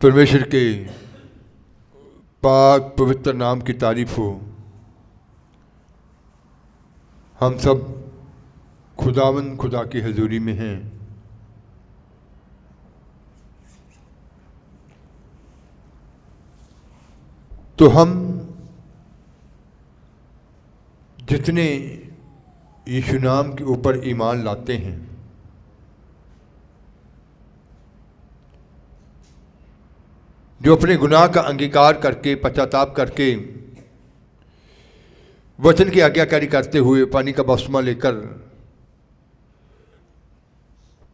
परमेश्वर के पाक पवित्र नाम की तारीफ हो। हम सब खुदावन खुदा की हजूरी में हैं। तो हम जितने यीशु नाम के ऊपर ईमान लाते हैं, जो अपने गुनाह का अंगीकार करके पश्चाताप करके वचन की आज्ञाकारी करते हुए पानी का बपतिस्मा लेकर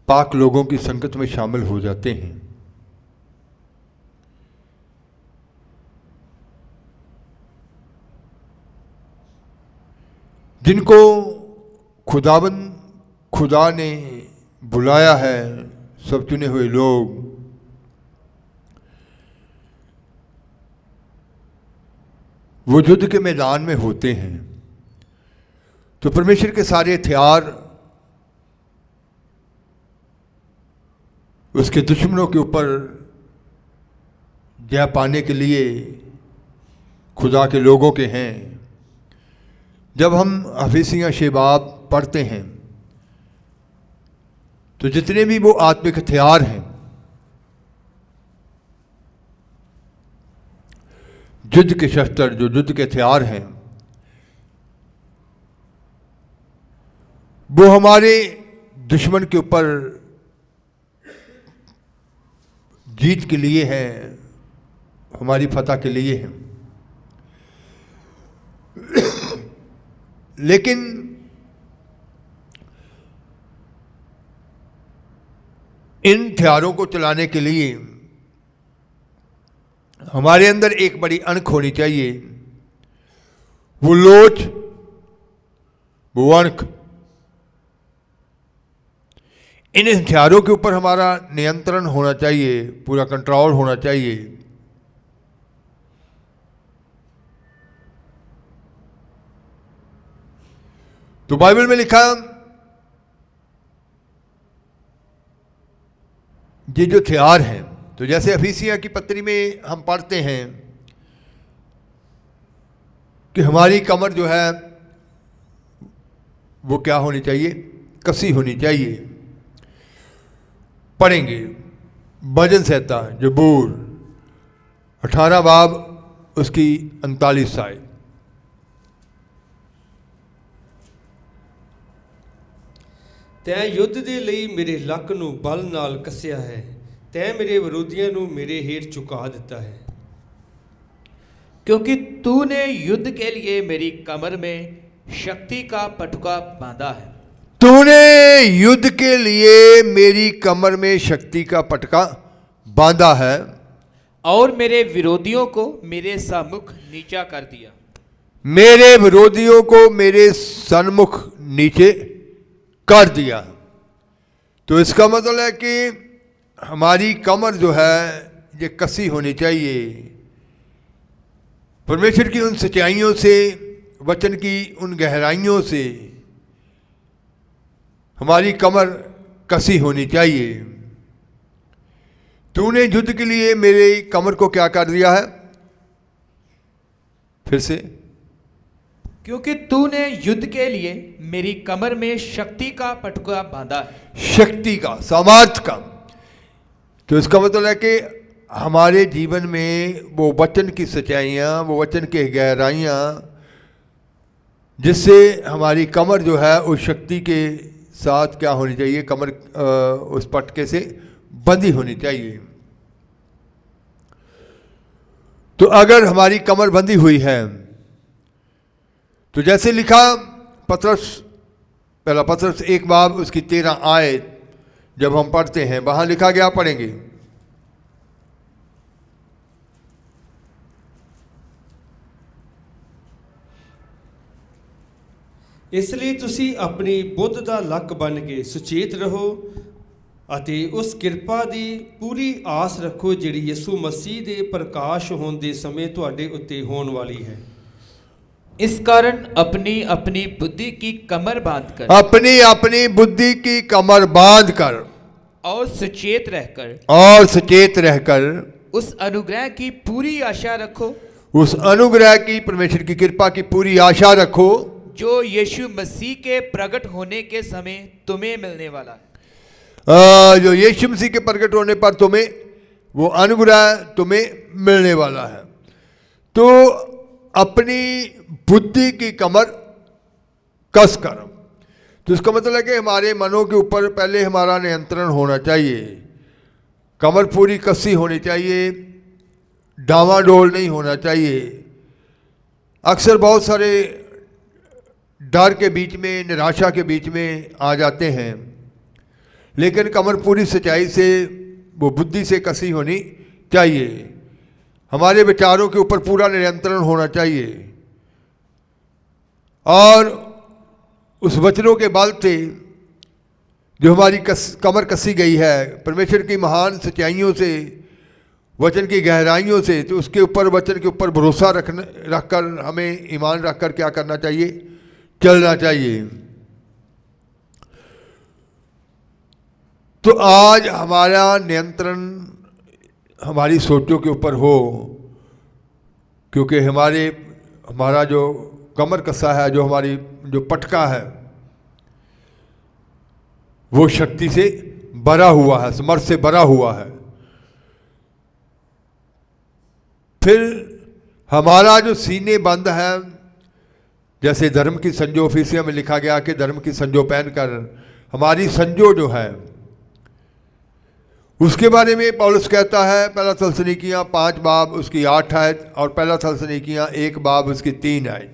पाक लोगों की संगत में शामिल हो जाते हैं, जिनको खुदा ने बुलाया है, सब चुने हुए लोग, वो युद्ध के मैदान में होते हैं। तो परमेश्वर के सारे हथियार उसके दुश्मनों के ऊपर जय पाने के लिए खुदा के लोगों के हैं। जब हम हफीसियाँ शेबाब पढ़ते हैं तो जितने भी वो आत्मिक हथियार हैं, युद्ध के शस्त्र, जो युद्ध के हथियार हैं, वो हमारे दुश्मन के ऊपर जीत के लिए है, हमारी फतह के लिए है। लेकिन इन हथियारों को चलाने के लिए हमारे अंदर एक बड़ी अणख होनी चाहिए। वो लोच, वो अणख, इन हथियारों के ऊपर हमारा नियंत्रण होना चाहिए, पूरा कंट्रोल होना चाहिए। तो बाइबल में लिखा, ये जो हथियार हैं, तो जैसे अफीसियाँ की पत्री में हम पढ़ते हैं कि हमारी कमर जो है वो क्या होनी चाहिए, कसी होनी चाहिए। पढ़ेंगे भजन संहिता जबूर 18 बाब उसकी 39 आयत। तैं युद्ध दे लई मेरे लक नूं बल नाल कसिया है, तैं मेरे विरोधियों नूं मेरे हेठ झुका दिता है। क्योंकि तूने युद्ध के लिए मेरी कमर में शक्ति का पटुका बांधा है। तूने युद्ध के लिए मेरी कमर में शक्ति का पटका बांधा है, और मेरे विरोधियों को मेरे सम्मुख नीचा कर दिया। मेरे विरोधियों को मेरे सन्मुख नीचे कर दिया। तो इसका मतलब है कि हमारी कमर जो है ये कसी होनी चाहिए। परमेश्वर की उन सच्चाइयों से, वचन की उन गहराइयों से हमारी कमर कसी होनी चाहिए। तूने युद्ध के लिए मेरे कमर को क्या कर दिया है? फिर से, क्योंकि तूने युद्ध के लिए मेरी कमर में शक्ति का पटुका बांधा है। शक्ति का, सामर्थ का। तो इसका मतलब है कि हमारे जीवन में वो वचन की सच्चाइयाँ, वो वचन की गहराइयाँ, जिससे हमारी कमर जो है उस शक्ति के साथ क्या होनी चाहिए, कमर उस पटके से बंधी होनी चाहिए। तो अगर हमारी कमर बंधी हुई है, तो जैसे लिखा पहला पत्रस 1 बाब उसकी 13 आयत जब हम पढ़ते हैं, वहां लिखा गया, पढ़ेंगे। इसलिए तुसी अपनी बुद्ध दा लक बन के सुचेत रहो ਅਤੇ ਉਸ ਕਿਰਪਾ ਦੀ ਪੂਰੀ ਆਸ ਰੱਖੋ ਜਿਹੜੀ ਯਿਸੂ ਮਸੀਹ ਦੇ ਪ੍ਰਕਾਸ਼ ਹੋਣ ਦੇ ਸਮੇਂ ਤੁਹਾਡੇ ਉੱਤੇ ਹੋਣ ਵਾਲੀ है। इस कारण अपनी अपनी बुद्धि की कमर बांधकर, अपनी अपनी बुद्धि की कमर बांधकर और सचेत रहकर उस अनुग्रह की पूरी आशा रखो उस अनुग्रह की, परमेश्वर की कृपा की पूरी आशा रखो जो यीशु मसीह के प्रकट होने के समय तुम्हें मिलने वाला है। जो यीशु मसीह के प्रकट होने पर तुम्हें वो अनुग्रह तुम्हें मिलने वाला है। तो अपनी बुद्धि की कमर कस कर, तो इसका मतलब है कि हमारे मनों के ऊपर पहले हमारा नियंत्रण होना चाहिए। कमर पूरी कसी होनी चाहिए, डावाडोल नहीं होना चाहिए। अक्सर बहुत सारे डर के बीच में, निराशा के बीच में आ जाते हैं, लेकिन कमर पूरी सच्चाई से, वो बुद्धि से कसी होनी चाहिए। हमारे विचारों के ऊपर पूरा नियंत्रण होना चाहिए और उस वचनों के बल से जो हमारी कमर कसी गई है परमेश्वर की महान सच्चाइयों से, वचन की गहराइयों से, तो उसके ऊपर, वचन के ऊपर भरोसा रखकर हमें ईमान रखकर क्या करना चाहिए, चलना चाहिए। तो आज हमारा नियंत्रण हमारी सोचों के ऊपर हो, क्योंकि हमारा जो कमर कसा है, जो हमारी जो पटका है, वो शक्ति से भरा हुआ है, समर्थ से भरा हुआ है। फिर हमारा जो सीने बंद है, जैसे धर्म की संजो, फीसिया में लिखा गया कि धर्म की संजो पहनकर, हमारी संजो जो है उसके बारे में पौलुस कहता है, पहला थस्सलुनीकियां 5 बाब उसकी 8 आयत और पहला थस्सलुनीकियां 1 बाब उसकी 3 आयत।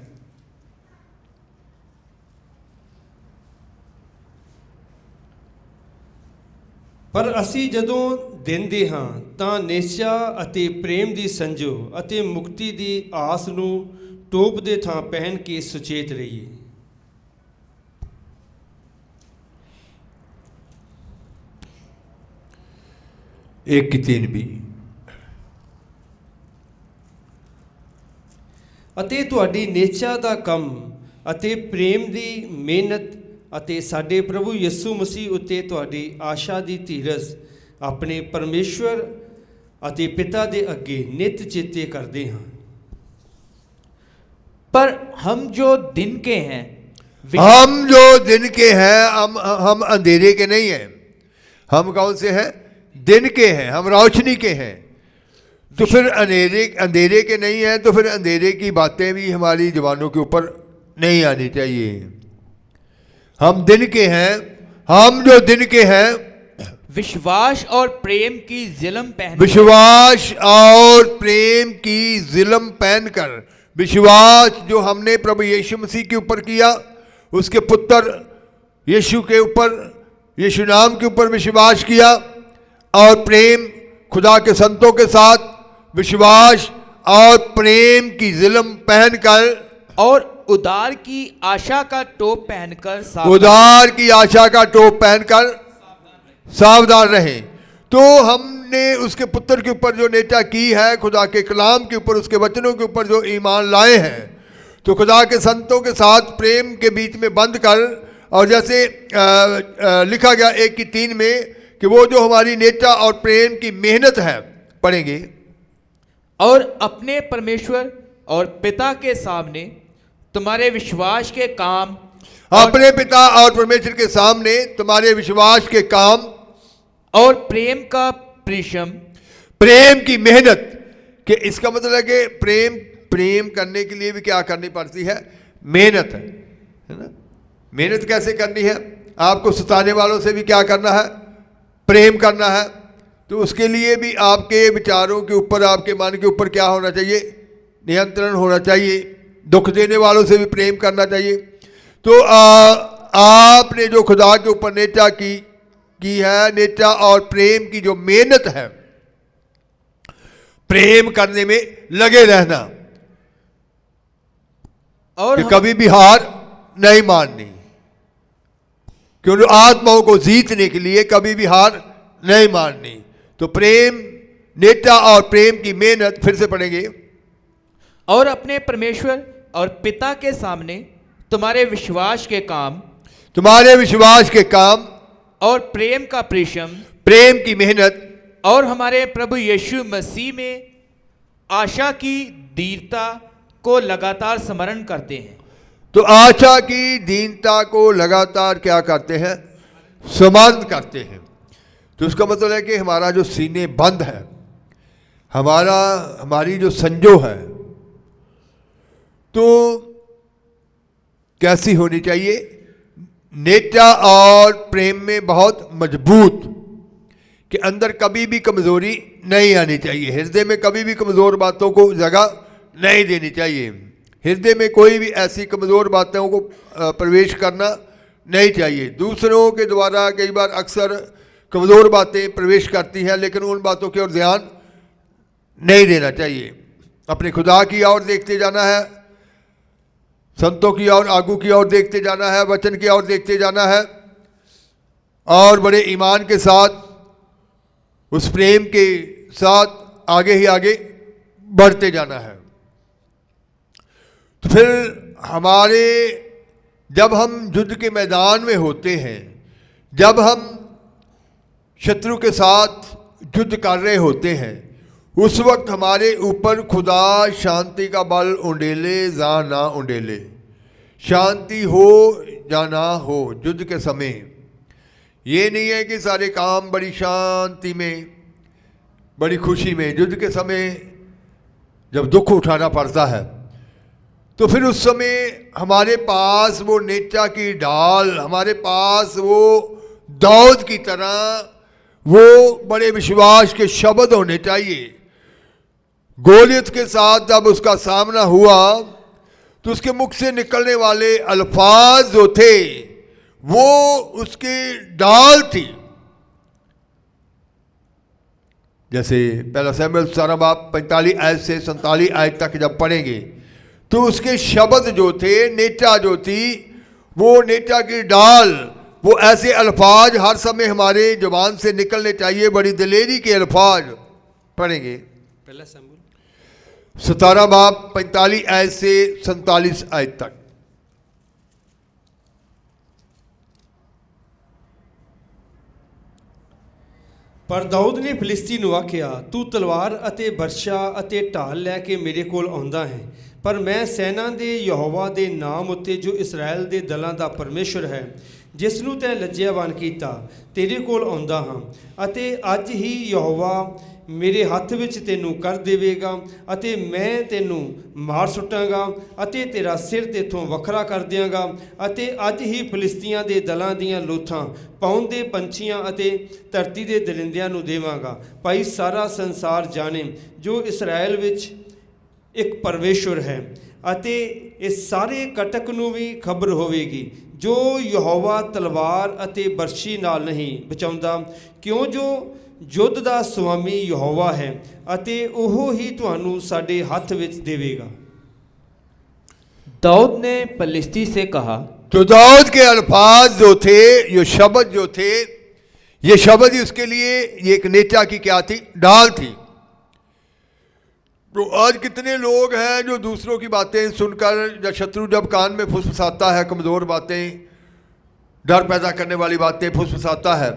पर ਅਸੀਂ ਜਦੋਂ ਦਿੰਦੇ ਹਾਂ ਤਾਂ ਨਿਸ਼ਚਾ ਅਤੇ ਪ੍ਰੇਮ ਦੀ ਸੰਜੋ ਅਤੇ ਮੁਕਤੀ ਦੀ ਆਸ ਨੂੰ ਟੋਪ ਦੇ ਥਾਂ ਪਹਿਨ ਕੇ ਸੁਚੇਤ ਰਹੀਏ। 1:3 ਅਤੇ ਤੁਹਾਡੀ ਨਿਸ਼ਚਾ ਦਾ ਕੰਮ ਅਤੇ ਪ੍ਰੇਮ ਦੀ ਮਿਹਨਤ ਅਤੇ ਸਾਡੇ ਪ੍ਰਭੂ ਯਿਸੂ ਮਸੀਹ ਉੱਤੇ ਤੁਹਾਡੀ ਆਸ਼ਾ ਦੀ ਧੀਰਜ ਆਪਣੇ ਪਰਮੇਸ਼ਵਰ ਅਤੇ ਪਿਤਾ ਦੇ ਅੱਗੇ ਨਿਤ ਚੇਤੇ ਕਰਦੇ ਹਾਂ। पर हम जो दिन के हैं, हम जो दिन के हैं, हम अंधेरे के नहीं हैं। हम कौन से हैं? दिन के हैं, हम रोशनी के हैं। तो फिर अंधेरे के नहीं हैं, तो फिर अंधेरे की बातें भी हमारी जुबानों के ऊपर नहीं आनी चाहिए। हम दिन के हैं, हम जो दिन के हैं, विश्वास और प्रेम की जिलम पहन, विश्वास और प्रेम की जिलम पहनकर, विश्वास जो हमने प्रभु यीशु मसीह के ऊपर किया, उसके पुत्र यीशु के ऊपर, यीशु नाम के ऊपर विश्वास किया, और प्रेम खुदा के संतों के साथ विश्वास और प्रेम की जिलम पहनकर, और उदार की आशा का टोप पहनकर, उदार की आशा का टोप पहनकर सावधान रहें। तो हमने उसके पुत्र के ऊपर जो नेता की है, खुदा के कलाम के ऊपर, उसके वचनों के ऊपर जो ईमान लाए हैं, तो खुदा के संतों के साथ प्रेम के बीच में बंद कर, और जैसे लिखा गया 1:3 में कि वो जो हमारी नेता और प्रेम की मेहनत है, पढ़ेंगे, और अपने परमेश्वर और पिता के सामने तुम्हारे विश्वास के काम, अपने पिता और परमेश्वर के सामने तुम्हारे विश्वास के काम और प्रेम का परिश्रम, प्रेम की मेहनत, कि इसका मतलब है कि प्रेम करने के लिए भी क्या करनी पड़ती है? मेहनत है ना। मेहनत कैसे करनी है? आपको सताने वालों से भी क्या करना है? प्रेम करना है। तो उसके लिए भी आपके विचारों के ऊपर, आपके मन के ऊपर क्या होना चाहिए? नियंत्रण होना चाहिए। दुख देने वालों से भी प्रेम करना चाहिए। तो आपने जो खुदा के ऊपर नेता की है, नेता और प्रेम की जो मेहनत है, प्रेम करने में लगे रहना, और कभी भी हार नहीं माननी, क्योंकि आत्माओं को जीतने के लिए कभी भी हार नहीं माननी। तो प्रेम, नेता और प्रेम की मेहनत, फिर से पढ़ेंगे, और अपने परमेश्वर और पिता के सामने तुम्हारे विश्वास के काम, तुम्हारे विश्वास के काम और प्रेम का परिश्रम, प्रेम की मेहनत, और हमारे प्रभु यीशु मसीह में आशा की दीनता को लगातार स्मरण करते हैं। तो आशा की दीनता को लगातार क्या करते हैं? स्मरण करते हैं। तो उसका मतलब है कि हमारा जो सीने बंद है, हमारी जो संजो है, तो कैसी होनी चाहिए? नेता और प्रेम में बहुत मजबूत, कि अंदर कभी भी कमजोरी नहीं आनी चाहिए। हृदय में कभी भी कमजोर बातों को जगह नहीं देनी चाहिए। हृदय में कोई भी ऐसी कमजोर बातों को प्रवेश करना नहीं चाहिए। दूसरों के द्वारा कई बार अक्सर कमजोर बातें प्रवेश करती हैं, लेकिन उन बातों की ओर ध्यान नहीं देना चाहिए। अपने खुदा की ओर देखते जाना है, संतों की ओर, आगू की ओर देखते जाना है, वचन की ओर देखते जाना है, और बड़े ईमान के साथ, उस प्रेम के साथ आगे ही आगे बढ़ते जाना है। तो फिर जब हम युद्ध के मैदान में होते हैं, जब हम शत्रु के साथ युद्ध कर रहे होते हैं, उस वक्त हमारे ऊपर खुदा शांति का बल उंडेले या ना उंडेले, शांति हो या ना हो युद्ध के समय। ये नहीं है कि सारे काम बड़ी शांति में, बड़ी खुशी में। युद्ध के समय जब दुख उठाना पड़ता है, तो फिर उस समय हमारे पास वो नेचा की ढाल, हमारे पास वो दाऊद की तरह वो बड़े विश्वास के शब्द होने चाहिए। गोलियत के साथ जब उसका सामना हुआ, तो उसके मुख से निकलने वाले अल्फाज जो थे वो उसकी ढाल थी। जैसे पहला शमूएल 45 आयत से 47 आयत तक जब पढ़ेंगे, तो उसके शब्द जो थे, नेटा जो थी, वो नेटा की ढाल, वो ऐसे अल्फाज हर समय हमारे जुबान से निकलने चाहिए, बड़ी दिलेरी के अल्फाज। पढ़ेंगे पहला शमूएल 45 आयत से 47 आयत तक। पर दाऊद ने फिलिस्ती ਨੂੰ ਆਖਿਆ, ਤੂੰ ਤਲਵਾਰ ਅਤੇ ਬਰਛਾ ਅਤੇ ਢਾਲ ਲੈ ਕੇ ਮੇਰੇ ਕੋਲ ਆਉਂਦਾ ਹੈ, ਪਰ ਮੈਂ ਸੈਨਾ ਦੇ ਯਹੋਵਾ ਦੇ ਨਾਮ ਉੱਤੇ, ਜੋ ਇਸਰਾਇਲ ਦੇ ਦਲਾਂ ਦਾ ਪਰਮੇਸ਼ਰ ਹੈ, ਜਿਸ ਨੂੰ ਤੈਂ ਲੱਜਿਆਵਾਨ ਕੀਤਾ, ਤੇਰੇ ਕੋਲ ਆਉਂਦਾ ਹਾਂ। ਅਤੇ ਅੱਜ ਹੀ ਯਹੋਵਾ ਮੇਰੇ ਹੱਥ ਵਿੱਚ ਤੈਨੂੰ ਕਰ ਦੇਵੇਗਾ, ਅਤੇ ਮੈਂ ਤੈਨੂੰ ਮਾਰ ਸੁੱਟਾਂਗਾ ਅਤੇ ਤੇਰਾ ਸਿਰ ਤੇਥੋਂ ਵੱਖਰਾ ਕਰ ਦਿਆਂਗਾ, ਅਤੇ ਅੱਜ ਹੀ ਫਿਲਿਸਤੀਆਂ ਦੇ ਦਲਾਂ ਦੀਆਂ ਲੋਥਾਂ ਪਾਉਣ ਦੇ ਪੰਛੀਆਂ ਅਤੇ ਧਰਤੀ ਦੇ ਦਰਿੰਦਿਆਂ ਨੂੰ ਦੇਵਾਂਗਾ। ਭਾਈ ਸਾਰਾ ਸੰਸਾਰ ਜਾਣੇ ਜੋ ਇਸਰਾਇਲ ਵਿੱਚ ਇੱਕ ਪਰਮੇਸ਼ਵਰ ਹੈ, ਅਤੇ ਇਸ ਸਾਰੇ ਕਟਕ ਨੂੰ ਵੀ ਖਬਰ ਹੋਵੇਗੀ, ਜੋ ਯਹੋਵਾ ਤਲਵਾਰ ਅਤੇ ਬਰਛੀ ਨਾਲ ਨਹੀਂ ਬਚਾਉਂਦਾ, ਕਿਉਂ ਜੋ युद्ध ਦਾ स्वामी यहोवा है, ਅਤੇ ਉਹ ਹੀ ਤੁਹਾਨੂੰ ਸਾਡੇ ਹੱਥ ਵਿੱਚ ਦੇਵੇਗਾ। दाऊद ने फिलिस्ती से कहा, तो दाऊद के अल्फाज जो थे, ये शब्द जो थे, ये शब्द ही उसके लिए ये एक नेता की क्या थी? ढाल थी। तो आज कितने लोग हैं जो दूसरों की बातें सुनकर, या शत्रु जब कान में फुसफुसाता है कमज़ोर बातें, डर पैदा करने वाली बातें फुसफुसाता है,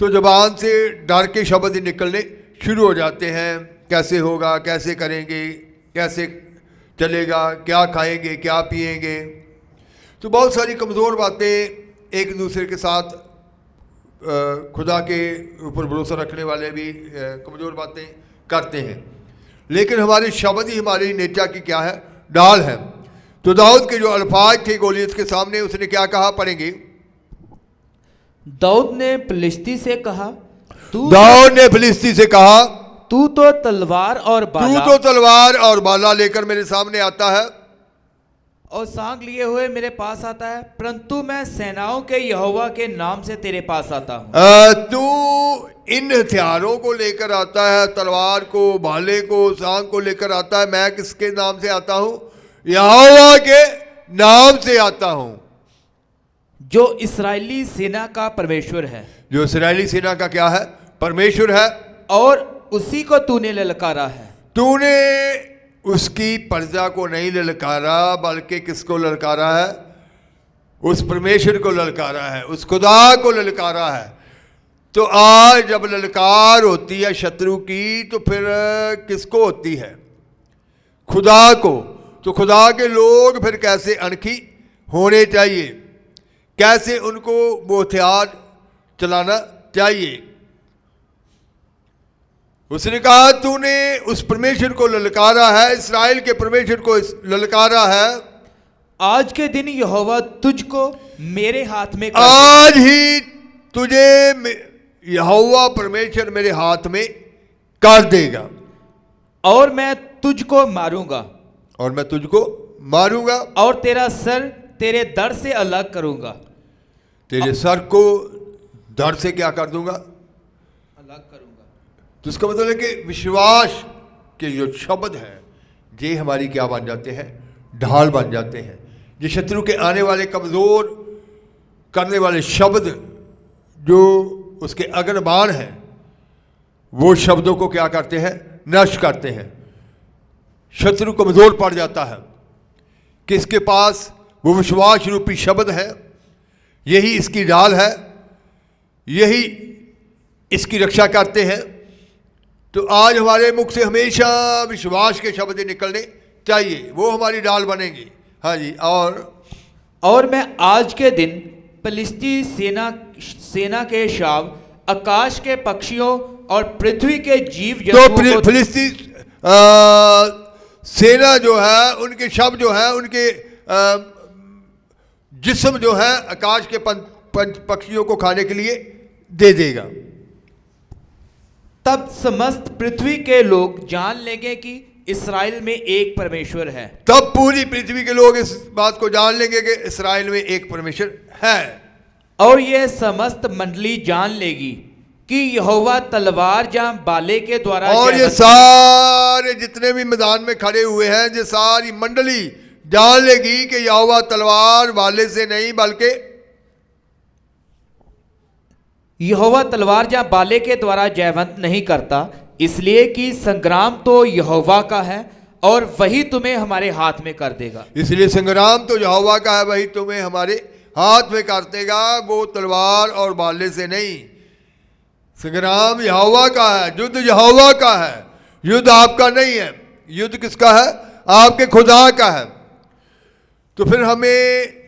तो ज़बान से डर के शब्द ही निकलने शुरू हो जाते हैं। कैसे होगा, कैसे करेंगे, कैसे चलेगा, क्या खाएंगे, क्या पिएंगे। तो बहुत सारी कमज़ोर बातें एक दूसरे के साथ, खुदा के ऊपर भरोसा रखने वाले भी कमज़ोर बातें करते हैं, लेकिन हमारे शब्द ही हमारी नेचा की क्या है? ढाल है। तो दाऊद के जो अल्फाज थे गोलियत के सामने, उसने क्या कहा? पढ़ेंगे। दाऊद ने फिलिस्ती से कहा, दाऊद ने फिलिस्ती से कहा, तू तो तलवार और बाला लेकर मेरे सामने आता है और सांग लिए हुए मेरे पास आता है, परंतु मैं सेनाओं के यहोवा के नाम से तेरे पास आता हूँ। तू इन हथियारों को लेकर आता है, तलवार को, भाले को, सांग को लेकर आता है। मैं किसके नाम से आता हूँ? यहोवा के नाम से आता हूँ, जो इस्राएली सेना का परमेश्वर है। जो इस्राएली सेना का क्या है? परमेश्वर है। और उसी को तूने ललकारा है। तूने उसकी प्रजा को नहीं ललकारा, बल्कि किसको ललकारा है? उस परमेश्वर को ललकारा है, उस खुदा को ललकारा है। तो आज जब ललकार होती है शत्रु की, तो फिर किसको होती है? खुदा को। तो खुदा के लोग फिर कैसे अनखी होने चाहिए, कैसे उनको वो हथियार चलाना चाहिए? उसने कहा तूने उस परमेश्वर को ललकारा है, इस्राएल के परमेश्वर को ललकारा है, आज के दिन यहोवा तुझको मेरे हाथ में आज ही तुझे यहोवा परमेश्वर मेरे हाथ में कर देगा, और मैं तुझको मारूंगा, और मैं तुझको मारूंगा, और तेरा सर तेरे दर से अलग करूंगा। तेरे सर को दर से क्या कर दूंगा? अलग करूंगा। तो इसका मतलब है कि विश्वास के जो शब्द हैं ये हमारी क्या बन जाते हैं? ढाल बन जाते हैं। ये शत्रु के आने वाले कमजोर करने वाले शब्द जो उसके अग्रबाण हैं, वो शब्दों को क्या करते हैं? नष्ट करते हैं। शत्रु कमजोर पड़ जाता है कि इसके पास वो विश्वास रूपी शब्द है, यही इसकी ढाल है, यही इसकी रक्षा करते हैं। तो आज हमारे मुख से हमेशा विश्वास के शब्द निकलने चाहिए, वो हमारी ढाल बनेंगी। हाँ जी। और मैं आज के दिन फलिस्ती सेना के शाव, आकाश के पक्षियों और पृथ्वी के जीव जंतुओं तो फिलिस्ती सेना जो है, उनके शब्द जो है, उनके जिस्म जो है आकाश के पक्षियों को खाने के लिए दे देगा। तब समस्त पृथ्वी के लोग जान लेंगे कि इस्राएल में एक परमेश्वर है। तब पूरी पृथ्वी के लोग इस बात को जान लेंगे कि इस्राएल में एक परमेश्वर है। और यह समस्त मंडली जान लेगी कि यहोवा तलवार या बाले के द्वारा, और ये सारे जितने भी मैदान में खड़े हुए हैं, ये सारी मंडली जान लेगी कि यहोवा तलवार बाले से नहीं, बल्कि यहोवा तलवार या बाले के द्वारा जयवंत नहीं करता, इसलिए कि संग्राम तो यहोवा का है और वही तुम्हें हमारे हाथ में कर देगा। इसलिए संग्राम तो यहोवा का है, वही तुम्हें हमारे हाथ में कर देगा, वो तलवार और बाले से नहीं। संग्राम यहोवा का है, युद्ध यहोवा का है, युद्ध आपका नहीं है। युद्ध किसका है? आपके खुदा का है। तो फिर हमें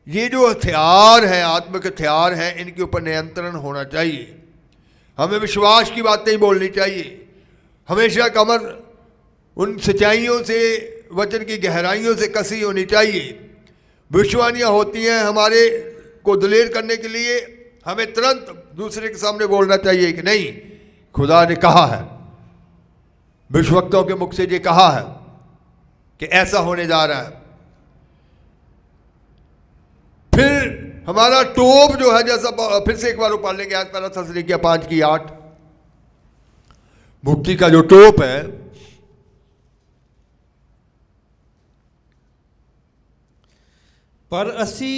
ये जो हथियार हैं, आत्मिक हथियार हैं, इनके ऊपर नियंत्रण होना चाहिए। हमें विश्वास की बातें ही बोलनी चाहिए। हमेशा कमर उन सच्चाइयों से, वचन की गहराइयों से कसी होनी चाहिए। भविष्यवाणियाँ होती हैं हमारे को दलेर करने के लिए, हमें तुरंत दूसरे के सामने बोलना चाहिए कि नहीं, खुदा ने कहा है, भविष्यवक्ताओं के मुख से ये कहा है कि ऐसा होने जा रहा है। फिर हमारा टोप जो है, जैसा फिर से एक बार पढ़ लेंगे आज पहला थस्सलुनीकियों 5:8, मुक्ति का जो टोप है, पर ਅਸੀਂ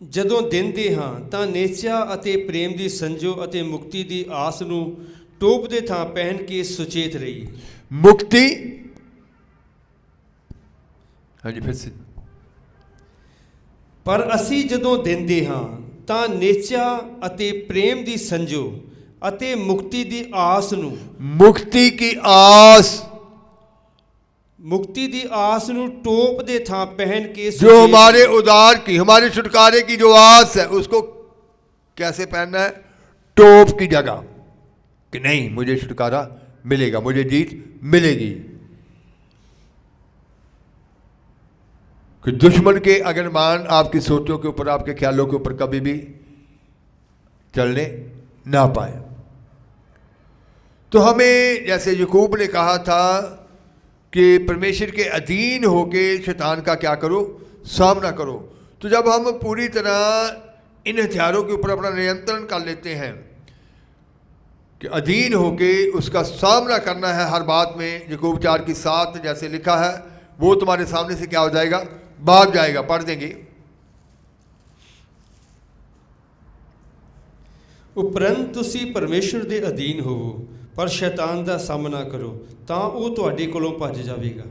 ਜਦੋਂ ਦਿੰਦੇ ਹਾਂ ਤਾਂ ਨੇਚਾ ਅਤੇ ਪ੍ਰੇਮ ਦੀ ਸੰਜੋ ਅਤੇ ਮੁਕਤੀ ਦੀ ਆਸ ਨੂੰ ਟੋਪ ਦੇ ਥਾਂ ਪਹਿਨ ਕੇ ਸੁਚੇਤ ਰਹੀਏ। मुक्ति, हाँ जी फिर से, ਪਰ ਅਸੀਂ ਜਦੋਂ ਦਿੰਦੇ ਹਾਂ ਤਾਂ ਨੇਚਾ ਅਤੇ ਪ੍ਰੇਮ ਦੀ ਸੰਜੋ ਅਤੇ ਮੁਕਤੀ ਦੀ ਆਸ ਨੂੰ, मुक्ति की आस, मुक्ति दी आस नु टोप दे था पहन के, जो हमारे उद्धार की, हमारे छुटकारे की जो आस है, उसको कैसे पहनना है? टोप की जगह, कि नहीं मुझे छुटकारा मिलेगा, मुझे जीत मिलेगी। कि दुश्मन के अगरमान आपकी सोचों के ऊपर, आपके ख्यालों के ऊपर कभी भी चलने ना पाए। तो हमें जैसे याकूब ने कहा था कि परमेश्वर के अधीन होके शैतान का क्या करो? सामना करो। तो जब हम पूरी तरह इन हथियारों के ऊपर अपना नियंत्रण कर लेते हैं कि अधीन होके उसका सामना करना है हर बात में, याकूब 4:7 जैसे लिखा है, वो तुम्हारे सामने से क्या हो जाएगा? भाग जाएगा। पढ़ देंगे। उपरंत तुसी परमेश्वर दे अधीन होवो, पर शैतान दा सामना करो तां वो तुहाडे कोलों भज जावेगा।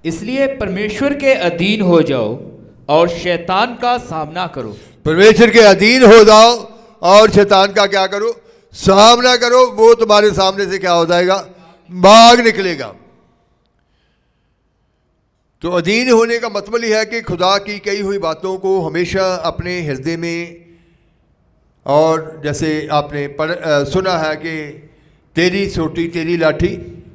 इसलिए परमेश्वर के अधीन हो जाओ और शैतान का सामना करो। परमेश्वर के अधीन हो जाओ और शैतान का क्या करो, सामना करो। वो तुम्हारे सामने से क्या हो जाएगा, भाग निकलेगा। तो अधीन होने का मतलब यह है कि खुदा की कही हुई बातों को हमेशा अपने हृदय में, और जैसे आपने सुना है कि तेरी सोटी तेरी लाठी,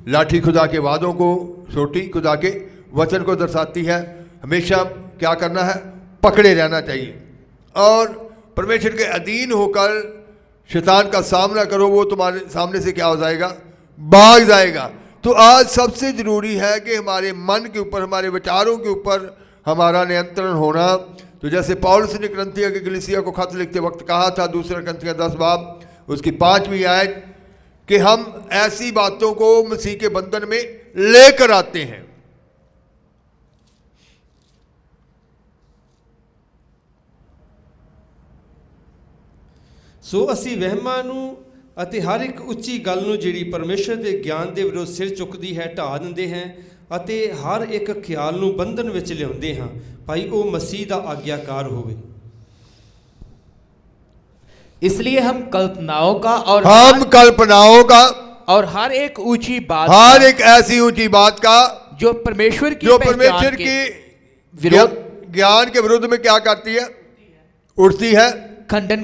लाठी खुदा के वादों को, सोटी खुदा के वचन को दर्शाती है। हमेशा क्या करना है, पकड़े रहना चाहिए और परमेश्वर के अधीन होकर शैतान का सामना करो। वो तुम्हारे सामने से क्या हो जाएगा, भाग जाएगा। तो आज सबसे ज़रूरी है कि हमारे मन के ऊपर, हमारे विचारों के ऊपर हमारा नियंत्रण होना। तो जैसे पौलुस ने करंथिया के कलीसिया को खत लिखते वक्त कहा था, 2 करंथिया 10 बाब उसकी 5वीं आयत, कि हम ऐसी बातों को मसीह के बंधन में लेकर आते हैं। ਸੋ ਅਸੀਂ ਵਹਿਮਾਂ ਨੂੰ ਅਤੇ ਹਰ ਇੱਕ ਉੱਚੀ ਗੱਲ ਨੂੰ ਜਿਹੜੀ ਪਰਮੇਸ਼ਰ ਦੇ ਗਿਆਨ ਦੇ ਵਿਰੁੱਧ ਸਿਰ ਚੁੱਕਦੀ ਹੈ ਢਾ ਦਿੰਦੇ ਹਾਂ ਅਤੇ ਹਰ ਇੱਕ ਖਿਆਲ ਨੂੰ ਬੰਧਨ ਵਿੱਚ ਲਿਆਉਂਦੇ ਹਾਂ, ਭਾਈ ਉਹ ਮਸੀਹ ਦਾ ਆਗਿਆਕਾਰ ਹੋਵੇ। इसलिए हम कल्पनाओं का और हर एक ऊंची बात, हर एक ऐसी ऊंची बात का जो परमेश्वर की विरोध, ज्ञान के विरुद्ध में क्या करती है, उठती है, खंडन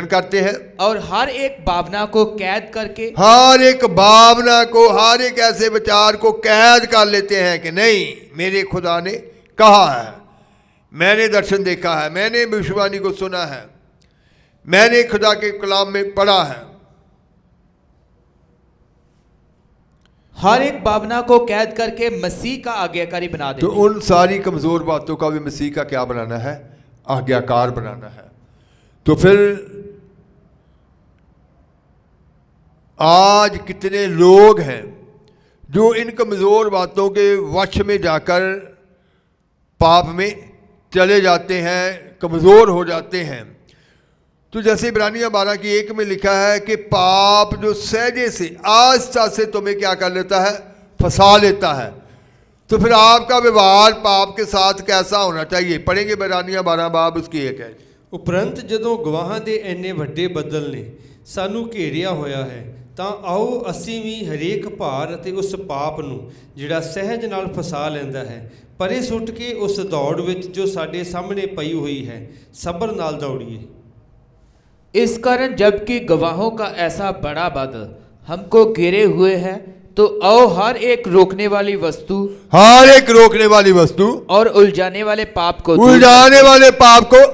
करते हैं और हर एक भावना को कैद करके, हर एक भावना को, हर एक ऐसे विचार को कैद कर लेते हैं कि नहीं, मेरे खुदा ने कहा है, मैंने दर्शन देखा है, मैंने भविष्यवाणी को सुना है, मैंने खुदा के कलाम में पढ़ा है। हर एक भावना को कैद करके मसीह का आज्ञाकारी बना देते। तो उन सारी कमजोर बातों का भी मसीह का क्या बनाना है, आज्ञाकार बनाना है। तो फिर आज कितने लोग हैं जो इन कमजोर बातों के वश में जाकर पाप में चले जाते हैं, कमजोर हो जाते हैं। तो जैसे इब्रानियों 12 की 1 में लिखा है कि पाप जो सहजे से, आस्था से तुम्हें क्या कर लेता है, फंसा लेता है। तो फिर आपका व्यवहार पाप के साथ कैसा होना चाहिए, पढ़ेंगे इब्रानियों 12 बाब उसकी 1 है। ਉਪਰੰਤ ਜਦੋਂ ਗਵਾਹਾਂ ਦੇ ਇੰਨੇ ਵੱਡੇ ਬੱਦਲ ਨੇ ਸਾਨੂੰ ਘੇਰਿਆ ਹੋਇਆ ਹੈ, ਤਾਂ ਆਓ ਅਸੀਂ ਵੀ ਹਰੇਕ ਭਾਰ ਅਤੇ ਉਸ ਪਾਪ ਨੂੰ ਜਿਹੜਾ ਸਹਿਜ ਨਾਲ ਫਸਾ ਲੈਂਦਾ ਹੈ ਪਰੇ ਸੁੱਟ ਕੇ ਉਸ ਦੌੜ ਵਿੱਚ ਜੋ ਸਾਡੇ ਸਾਹਮਣੇ ਪਈ ਹੋਈ ਹੈ ਸਬਰ ਨਾਲ दौड़िए। इस कारण जबकि गवाहों का ऐसा बड़ा बादल हमको घेरे हुए है, तो आओ हर एक रोकने वाली वस्तु और उलझाने वाले पाप को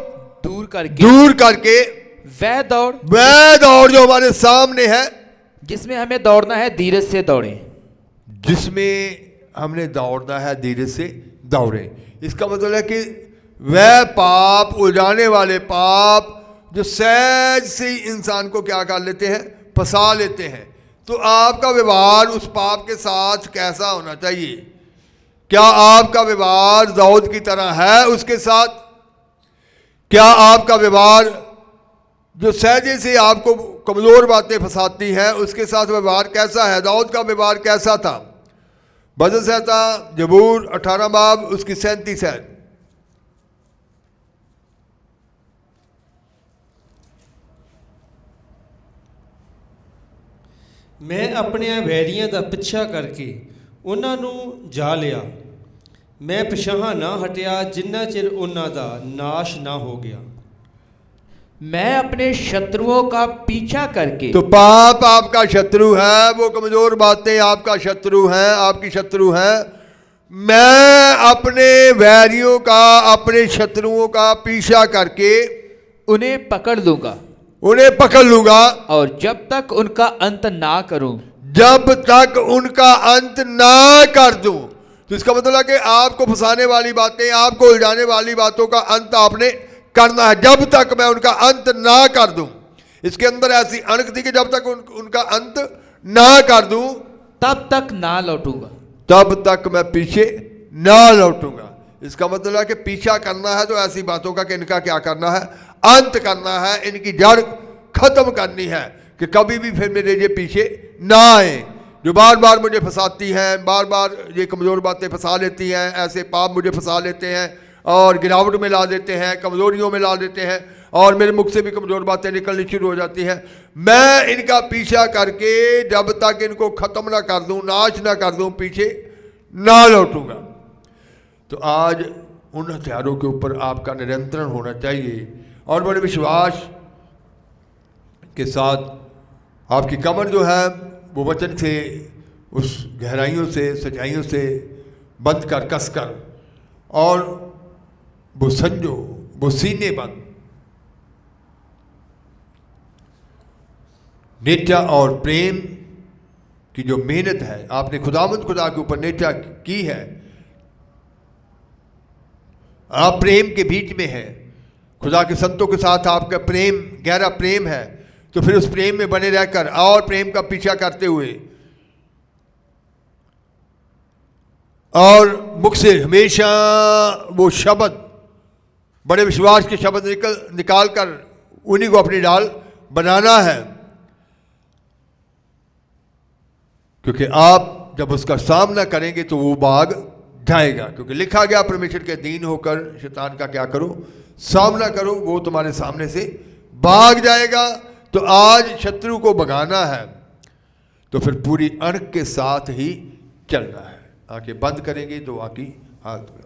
दूर करके वह दौड़ जो हमारे सामने है, जिसमें हमें दौड़ना है धीरज से दौड़े, इसका मतलब है कि वह पाप, उलझाने वाले पाप जो सहज से इंसान को क्या कर लेते हैं, फंसा लेते हैं। तो आपका व्यवहार उस पाप के साथ कैसा होना चाहिए? क्या आपका व्यवहार दाऊद की तरह है उसके साथ? क्या आपका व्यवहार जो सहजे से आपको कमज़ोर बातें फंसाती हैं उसके साथ व्यवहार कैसा है? दाऊद का व्यवहार कैसा था? भजन संहिता जबूर 18 बाब उसकी 37 है। मैं अपने वैरियां का पिछा करके उन्होंने जा लिया, मैं पिछाह ना हटिया जिन्ना चिर उन्हों का नाश ना हो गया। मैं अपने शत्रुओं का पीछा करके, तो पाप आपका शत्रु है, वो कमजोर बातें आपका शत्रु हैं, आपकी शत्रु हैं। मैं अपने वैरियों का, अपने शत्रुओं का पीछा करके उन्हें पकड़ लूंगा और जब तक उनका अंत ना करूं, कर दूं। तो इसका मतलब है कि आपको फंसाने वाली बातें, आपको उलझाने वाली बातों का अंत आपने करना है, जब तक मैं उनका अंत ना कर दूं। इसके अंदर ऐसी अणख थी कि जब तक उनका अंत ना कर दूं तब तक ना लौटूंगा, तब तक मैं पीछे ना लौटूंगा। इसका मतलब है कि पीछा करना है तो ऐसी बातों का कि इनका क्या करना है, अंत करना है, इनकी जड़ खत्म करनी है कि कभी भी फिर मेरे ये पीछे ना आए, जो बार बार मुझे फंसाती हैं, बार बार ये कमज़ोर बातें फंसा लेती हैं, ऐसे पाप मुझे फंसा लेते हैं और गिरावट में ला देते हैं, कमज़ोरियों में ला देते हैं। और मेरे मुख से भी कमज़ोर बातें निकलनी शुरू हो जाती हैं। मैं इनका पीछा करके जब तक इनको ख़त्म ना कर दूं, नाश ना कर दूं, पीछे ना लौटूंगा। तो आज उन हथियारों के ऊपर आपका नियंत्रण होना चाहिए और बड़े विश्वास के साथ आपकी कमर जो है वो वचन से, उस गहराइयों से, सच्चाइयों से बंद कर, कस कर, और वो संजो, वो सीने बंद, नित्या और प्रेम की जो मेहनत है आपने खुदावंद खुदा के ऊपर नित्या की है, आप प्रेम के बीच में हैं, खुदा के संतों के साथ आपका प्रेम, गहरा प्रेम है, तो फिर उस प्रेम में बने रहकर और प्रेम का पीछा करते हुए और मुख से हमेशा वो शब्द, बड़े विश्वास के शब्द निकाल कर उन्हीं को अपनी ढाल बनाना है, क्योंकि आप जब उसका सामना करेंगे तो वो भाग जाएगा। क्योंकि लिखा गया परमेश्वर के अधीन होकर शैतान का क्या करो, सामना करो, वो तुम्हारे सामने से भाग जाएगा। तो आज शत्रु को भगाना है तो फिर पूरी अणख के साथ ही चलना है। आंखें बंद करेंगे तो आकी हाथ में